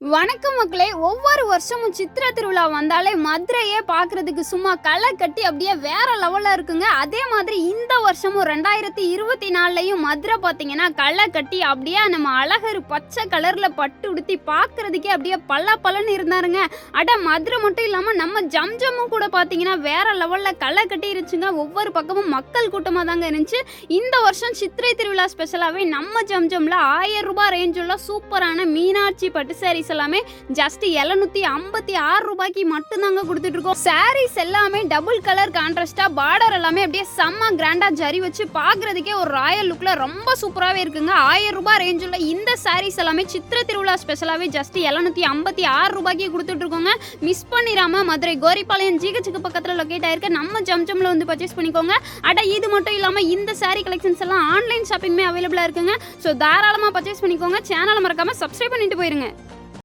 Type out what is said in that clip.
வணக்கம் மக்களே. ஒவ்வொரு வருஷமும் சித்திரை திருவிழா வந்தாலே மதுரையே பார்க்கறதுக்கு சும்மா களை கட்டி அப்படியே வேற லெவல்ல இருக்குங்க. அதே மாதிரி இந்த வருஷமும் 2024லயும் மதுரை பார்த்தீங்கன்னா களை கட்டி அப்படியே நம்ம அழகர் பச்சை கலர்ல பட்டு உடுத்தி பார்க்கறதுக்கே அப்படியே பளபளன்னு இருந்தாருங்க. மதுரை மட்டும் இல்லாம நம்ம ஜம்ஜம்மும் கூட பார்த்தீங்கன்னா வேற லெவல்ல களை கட்டி இருந்துச்சுங்க. ஒவ்வொரு பக்கமும் மக்கள் கூட்டமாக தாங்க இருந்துச்சு. இந்த வருஷம் சித்திரை திருவிழா ஸ்பெஷலாகவே நம்ம ஜம்ஜம்ல 1000 ரூபாய் ரேஞ்சுள்ள சூப்பரான மீனாட்சி பட்டு சாரீஸ் எல்லாமே ஜஸ்ட் 756 ரூபாய்க்கு மட்டும் தாங்க கொடுத்துட்டு இருக்கோம். சாரீஸ் எல்லாமே டபுள் கலர் கான்ட்ராஸ்டா, பார்டர் எல்லாமே அப்படியே செம்ம கிராண்டா ஜரி வச்சு பாக்குறதுக்கே ஒரு ராயல் லுக்ல ரொம்ப சூப்பராகவே இருக்குங்க. 1000 ரூபாய் ரேஞ்சுள்ள இந்த சாரீஸ் எல்லாமே சித்திரை திருவிழா ஸ்பெஷலாகவே ஜஸ்ட் 756 ரூபாய்க்கு கொடுத்துட்டு இருக்கோங்க. மிஸ் பண்ணிடாம மதுரை கோரிப்பாளையம் ஜிஹெச்சுக்கு பக்கத்தில் லொக்கேட் ஆயிருக்க நம்ம ஜம்ஜம்ல வந்து பர்ச்சேஸ் பண்ணிக்கோங்க. இது மட்டும் இல்லாம இந்த சாரீ கலெக்ஷன்ஸ் எல்லாம் ஆன்லைன் ஷாப்பிங்குமே அவைலபிளா இருக்குங்க. ஸோ தாராளமாக பர்ச்சேஸ் பண்ணிக்கோங்க. சேனலை மறக்காம சப்ஸ்கிரைப் பண்ணிட்டு போயிருங்க.